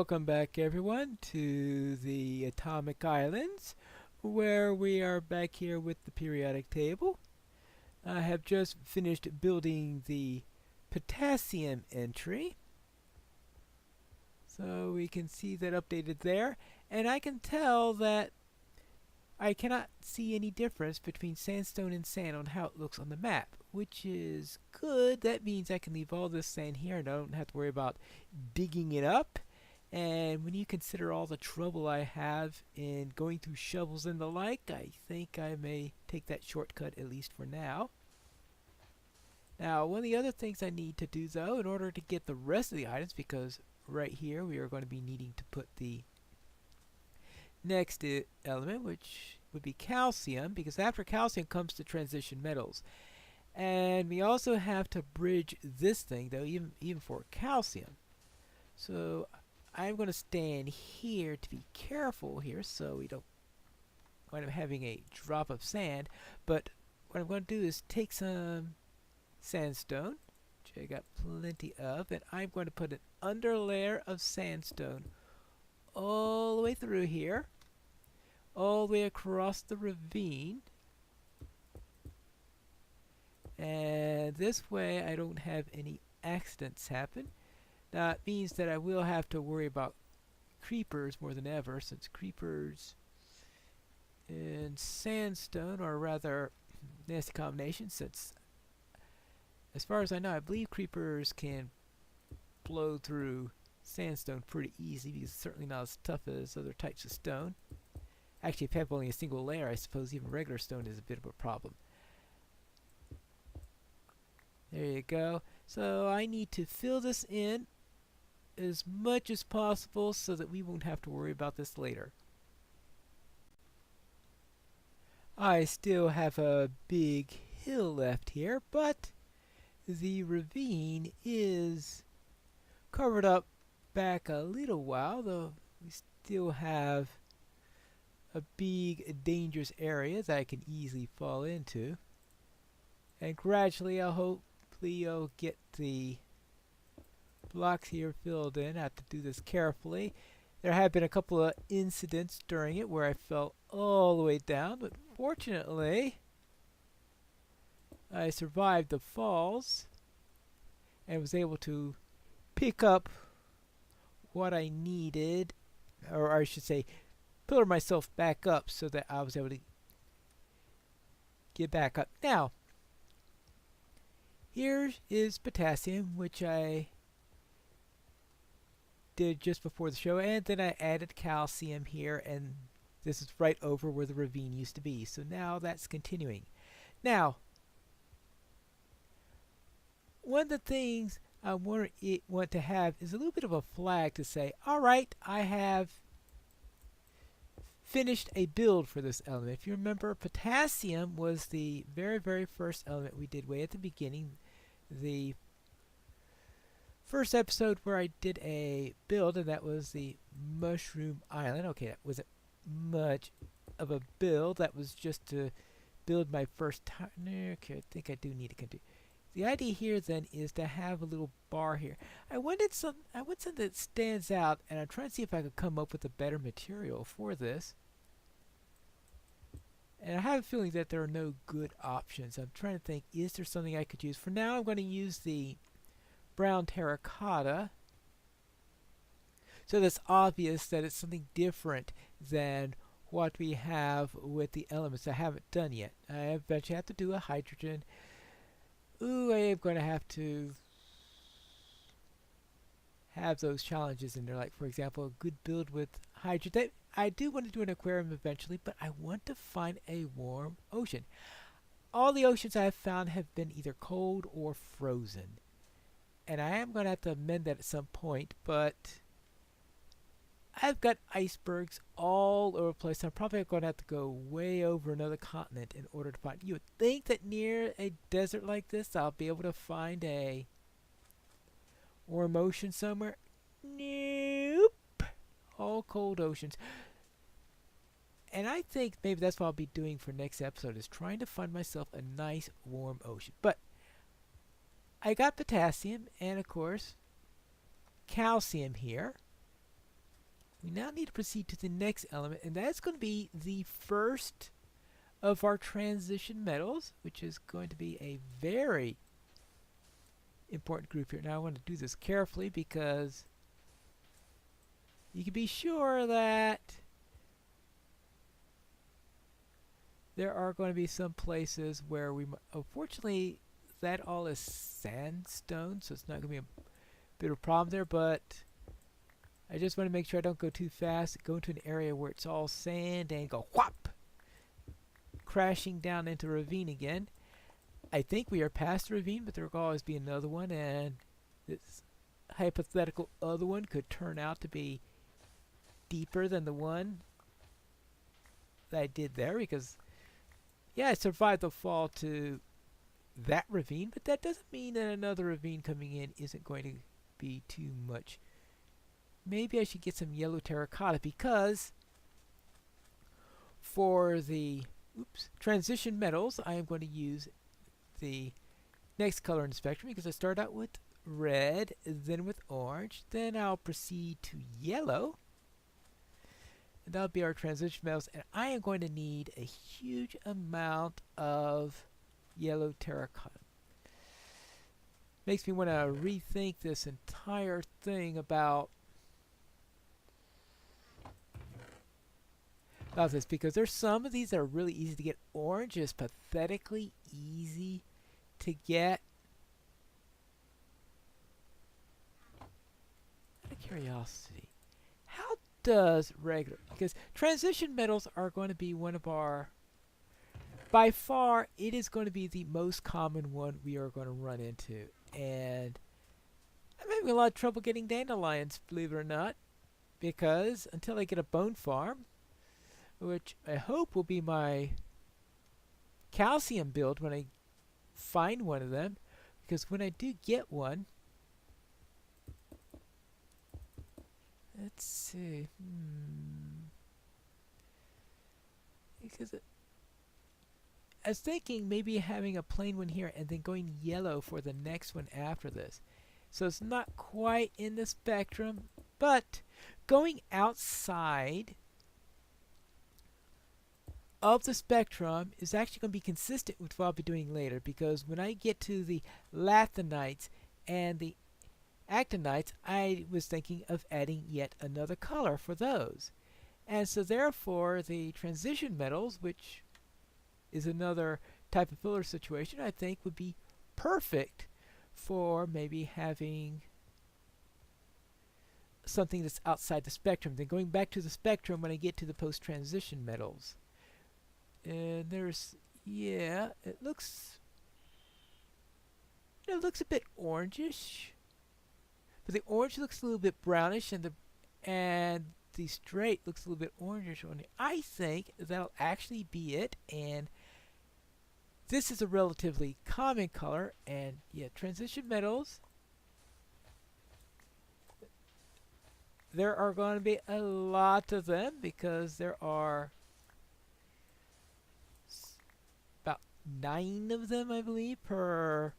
Welcome back, everyone, to the Atomic Islands, where we are back here with the periodic table. I have just finished building the potassium entry, so we can see that updated there, and I can tell that I cannot see any difference between sandstone and sand on how it looks on the map, which is good. That means I can leave all this sand here and I don't have to worry about digging it up. And when you consider all the trouble I have in going through shovels and the like, I think I may take that shortcut at least for now. Now, one of the other things I need to do, though, in order to get the rest of the items, because right here we are going to be needing to put the next element, which would be calcium, because after calcium comes the transition metals. And we also have to bridge this thing, though, even for calcium. So I'm going to stand here to be careful here so we don't wind up having a drop of sand. But what I'm going to do is take some sandstone, which I got plenty of, and I'm going to put an underlayer of sandstone all the way through here, all the way across the ravine. And this way I don't have any accidents happen. Now it means that I will have to worry about creepers more than ever, since creepers and sandstone are rather nasty combination, since as far as I know, I believe creepers can blow through sandstone pretty easy, because it's certainly not as tough as other types of stone. Actually, if you have only a single layer, I suppose even regular stone is a bit of a problem. There you go. So I need to fill this in as much as possible so that we won't have to worry about this later. I still have a big hill left here, but the ravine is covered up back a little while, though we still have a big dangerous area that I can easily fall into. And gradually I'll get the blocks here filled in. I have to do this carefully. There have been a couple of incidents during it where I fell all the way down, but fortunately I survived the falls and was able to pick up what I needed, or I should say pillar myself back up so that I was able to get back up. Now, here is potassium, which I did just before the show, and then I added calcium here, and this is right over where the ravine used to be. So now that's continuing. Now, one of the things I want to have is a little bit of a flag to say, alright, I have finished a build for this element. If you remember, potassium was the very first element we did way at the beginning. The first episode where I did a build, and that was the Mushroom Island. Okay, that wasn't much of a build. That was just to build my first time. Okay, I think I do need to continue. The idea here then is to have a little bar here. I want something that stands out, and I'm trying to see if I could come up with a better material for this. And I have a feeling that there are no good options. I'm trying to think, is there something I could use? For now, I'm going to use the brown terracotta, so that's obvious that it's something different than what we have with the elements I haven't done yet. I eventually have to do a hydrogen. Ooh, I am going to have to have those challenges in there, like for example a good build with hydrogen. I do want to do an aquarium eventually, but I want to find a warm ocean. All the oceans I have found have been either cold or frozen, and I am going to have to amend that at some point, but I've got icebergs all over the place. I'm probably going to have to go way over another continent in order to find. You would think that near a desert like this I'll be able to find a warm ocean somewhere. Nope. All cold oceans. And I think maybe that's what I'll be doing for next episode, is trying to find myself a nice warm ocean. But I got potassium and of course calcium here. We now need to proceed to the next element, and that's going to be the first of our transition metals, which is going to be a very important group here. Now I want to do this carefully because you can be sure that there are going to be some places where we, unfortunately, that all is sandstone, so it's not going to be a bit of a problem there, but I just want to make sure I don't go too fast, go into an area where it's all sand and go whop, crashing down into a ravine again. I think we are past the ravine, but there will always be another one, and this hypothetical other one could turn out to be deeper than the one that I did there, because yeah, I survived the fall to that ravine, but that doesn't mean that another ravine coming in isn't going to be too much. Maybe I should get some yellow terracotta, because for the transition metals I am going to use the next color in the spectrum, because I start out with red, then with orange, then I'll proceed to yellow, and that'll be our transition metals, and I am going to need a huge amount of yellow terracotta. Makes me want to rethink this entire thing about this, because there's some of these that are really easy to get. Orange is pathetically easy to get. Out of curiosity, how does regular, because transition metals are going to be one of our, by far it is going to be the most common one we are going to run into, and I'm having a lot of trouble getting dandelions, believe it or not, because until I get a bone farm, which I hope will be my calcium build when I find one of them, because when I do get one, let's see, because I was thinking maybe having a plain one here and then going yellow for the next one after this. So it's not quite in the spectrum, but going outside of the spectrum is actually going to be consistent with what I'll be doing later, because when I get to the lanthanides and the actinides, I was thinking of adding yet another color for those. And so therefore the transition metals, which is another type of filler situation, I think would be perfect for maybe having something that's outside the spectrum. Then going back to the spectrum when I get to the post-transition metals. And there's, yeah, it looks a bit orangish, but the orange looks a little bit brownish, and the straight looks a little bit orangish on it. I think that'll actually be it, and this is a relatively common color, and yeah, transition metals, there are going to be a lot of them, because there are about 9 of them, I believe, per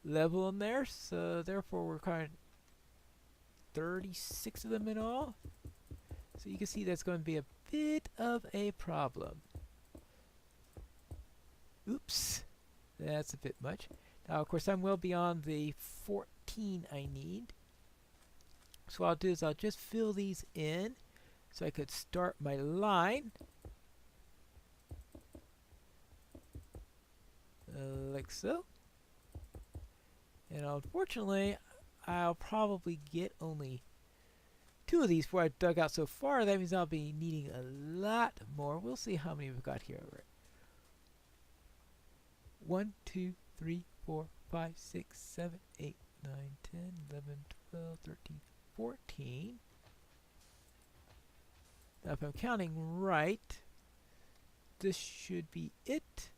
level in there, so therefore we're kind of 36 of them in all. So you can see that's going to be a bit of a problem. Oops, that's a bit much. Now, of course, I'm well beyond the 14 I need. So what I'll do is I'll just fill these in so I could start my line. Like so. And unfortunately, I'll probably get only 2 of these before I dug out so far. That means I'll be needing a lot more. We'll see how many we've got here. 1, 2, 3, 4, 5, 6, 7, 8, 9, 10, 11, 12, 13, 14. Now if I'm counting right, this should be it.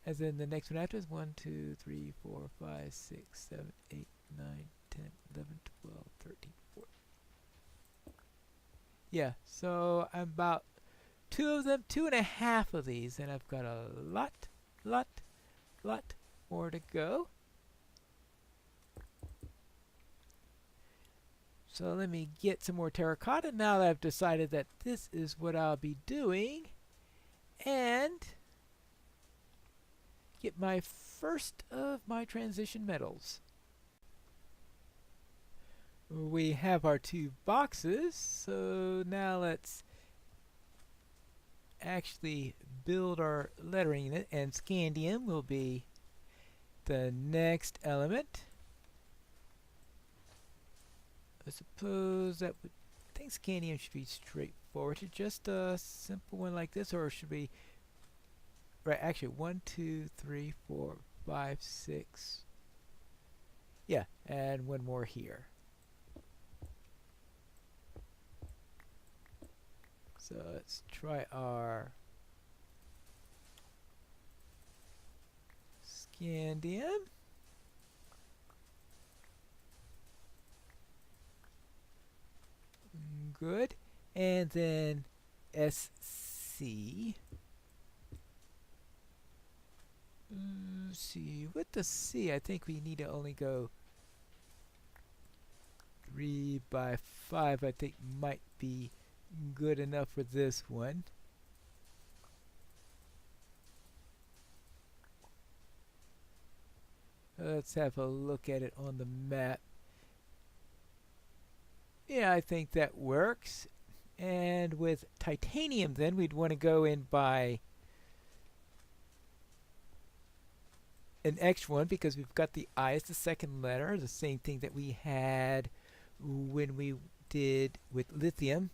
And then the next one after is 1, 2, 3, 4, 5, 6, 7, 8, 9, 10, 11, 12, 13, 14. Yeah, so I'm about 2 of them, 2.5 of these, and I've got a lot more to go. So let me get some more terracotta now that I've decided that this is what I'll be doing. And get my first of my transition metals. We have our two boxes, so now let's actually build our lettering unit, and scandium will be the next element. I suppose that would, I think scandium should be straightforward. Should just a simple one like this, or should we, right, actually 1, 2, 3, 4, 5, 6. Yeah, and one more here. So let's try our scandium. Good. And then SC. See, with the C, I think we need to only go 3 by 5. I think might be good enough for this one. Let's have a look at it on the map. Yeah, I think that works. And with titanium then, we'd want to go in by an extra one because we've got the I as the second letter, the same thing that we had when we did with lithium.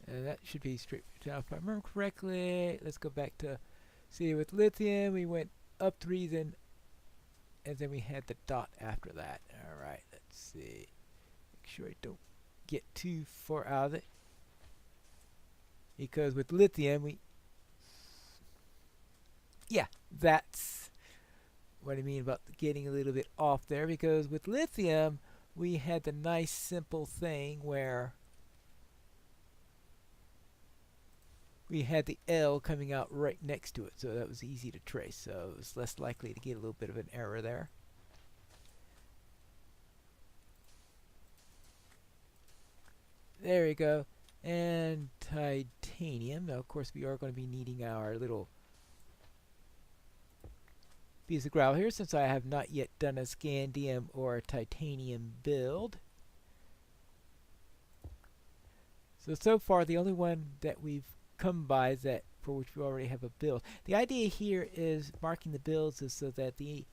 And that should be straight. Now, if I remember correctly, let's go back to, see, with lithium, we went up 3, then, and then we had the dot after that. All right, let's see. Make sure I don't get too far out of it. Because with lithium, yeah, that's what I mean about getting a little bit off there. Because with lithium, we had the nice simple thing where we had the L coming out right next to it, so that was easy to trace, so it was less likely to get a little bit of an error there. There we go. And titanium. Now, of course, we are going to be needing our little piece of gravel here, since I have not yet done a scandium or a titanium build. So far, the only one that we've come by that for which we already have a build. The idea here is marking the builds is so that the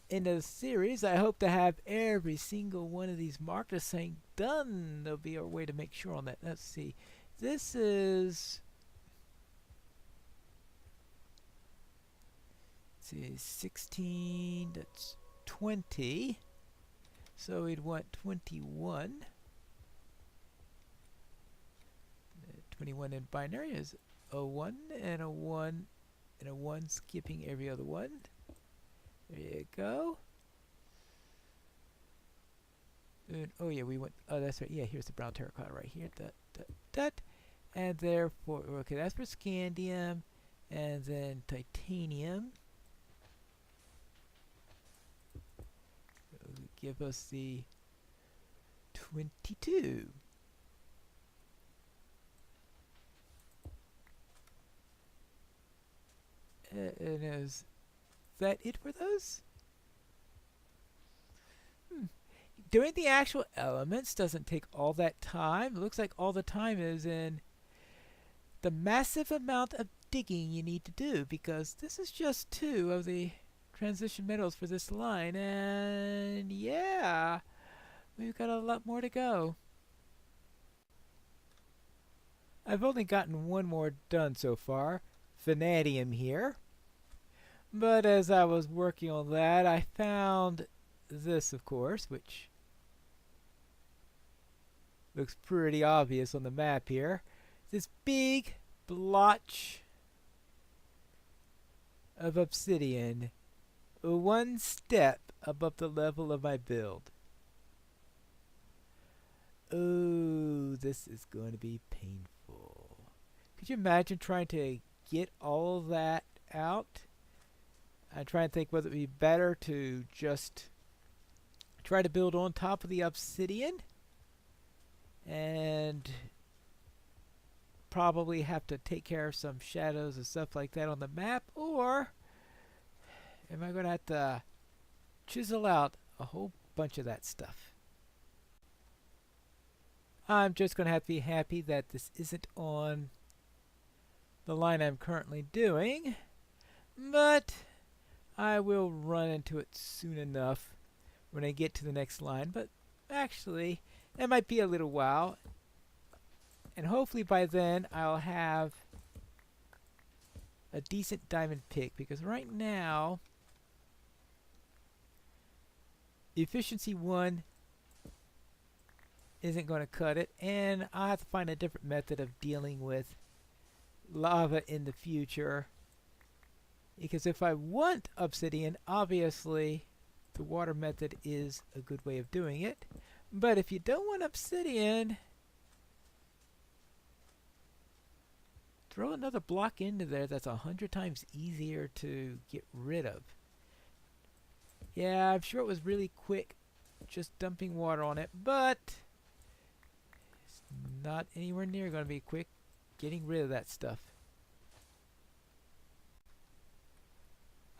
end of the series, I hope to have every single one of these marked as saying done. There'll be a way to make sure on that. Let's see. This is, let's see, 16, that's 20. So we'd want 21. 21 in binary is a 1 and a 1 and a 1, skipping every other one. There you go. And, oh yeah, we went, oh that's right, yeah, here's the brown terracotta right here. Dot. And therefore, okay, that's for scandium. And then titanium. It'll give us the 22. And is that it for those? Doing the actual elements doesn't take all that time. It looks like all the time is in the massive amount of digging you need to do, because this is just 2 of the transition metals for this line, and yeah, we've got a lot more to go. I've only gotten one more done so far, vanadium here. But as I was working on that, I found this, of course, which looks pretty obvious on the map here. This big blotch of obsidian, 1 step above the level of my build. Oh, this is going to be painful. Could you imagine trying to get all that out? I'm trying to think whether it would be better to just try to build on top of the obsidian and probably have to take care of some shadows and stuff like that on the map, or am I going to have to chisel out a whole bunch of that stuff? I'm just going to have to be happy that this isn't on the line I'm currently doing, but I will run into it soon enough when I get to the next line. But actually, it might be a little while, and hopefully by then I'll have a decent diamond pick, because right now efficiency 1 isn't going to cut it, and I'll have to find a different method of dealing with lava in the future, because if I want obsidian, obviously the water method is a good way of doing it. But if you don't want obsidian, throw another block into there that's 100 times easier to get rid of. Yeah, I'm sure it was really quick just dumping water on it, but it's not anywhere near going to be quick getting rid of that stuff.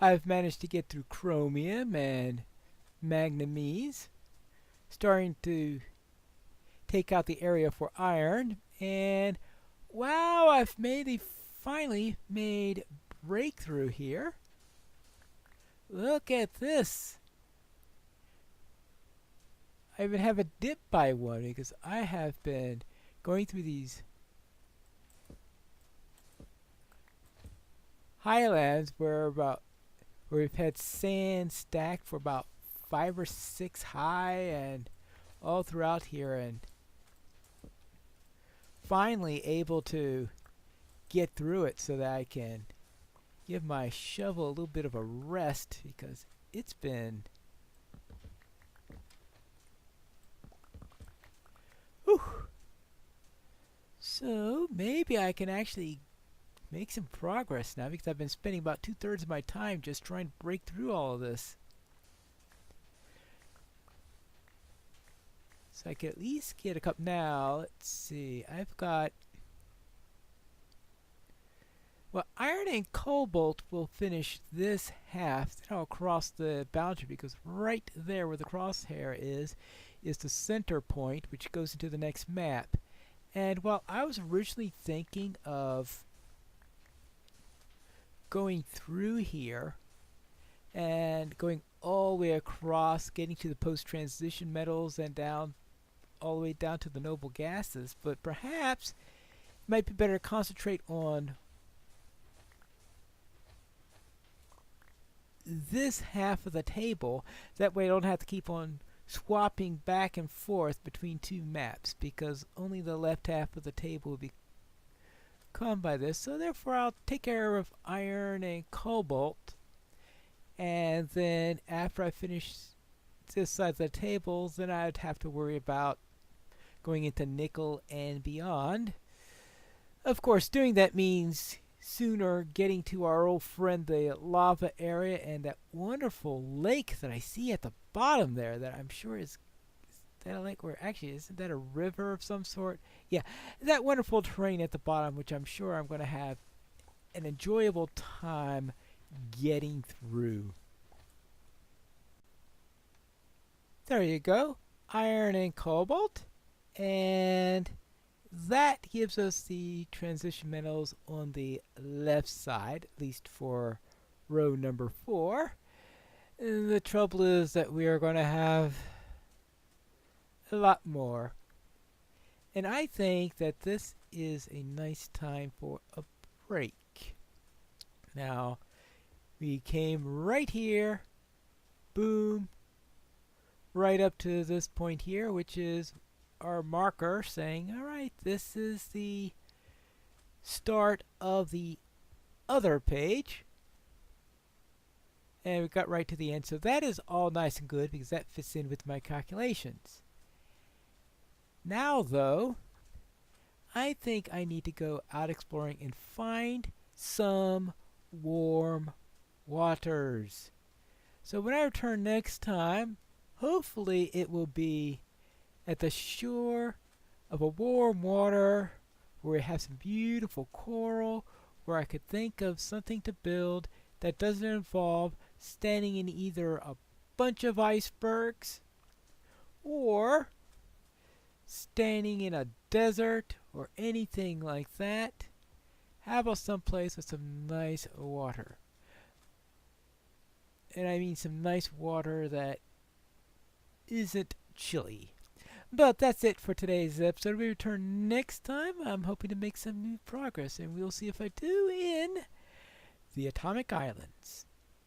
I've managed to get through chromium and manganese, starting to take out the area for iron, and wow, I've finally made breakthrough here. Look at this. I even have a dip by one because I have been going through these highlands where we've had sand stacked for about 5 or 6 high and all throughout here, and finally able to get through it so that I can give my shovel a little bit of a rest, because it's been so maybe I can actually make some progress now, because I've been spending about 2/3 of my time just trying to break through all of this. So I can at least get a cup now. Let's see, I've got, well, iron and cobalt will finish this half, then I'll cross the boundary, because right there where the crosshair is the center point, which goes into the next map. And while I was originally thinking of going through here and going all the way across, getting to the post-transition metals and down all the way down to the noble gases, but perhaps it might be better to concentrate on this half of the table. That way I don't have to keep on swapping back and forth between two maps, because only the left half of the table will be come by this. So therefore I'll take care of iron and cobalt, and then after I finish this side of the table, then I'd have to worry about going into nickel and beyond. Of course, doing that means sooner getting to our old friend the lava area and that wonderful lake that I see at the bottom there, that I'm sure is that a lake, or actually isn't that a river of some sort? Yeah, that wonderful terrain at the bottom, which I'm sure I'm going to have an enjoyable time getting through. There you go, iron and cobalt, and that gives us the transition metals on the left side, at least for row number 4. And the trouble is that we are going to have a lot more. And I think that this is a nice time for a break. Now, we came right here, boom, right up to this point here, which is our marker saying, alright, this is the start of the other page. And we got right to the end. So that is all nice and good, because that fits in with my calculations. Now, though, I think I need to go out exploring and find some warm waters. So when I return next time, hopefully it will be at the shore of a warm water where we have some beautiful coral, where I could think of something to build that doesn't involve standing in either a bunch of icebergs or standing in a desert or anything like that. How about someplace with some nice water? And I mean some nice water that isn't chilly. But that's it for today's episode. We return next time. I'm hoping to make some new progress, and we'll see if I do in the Atomic Islands.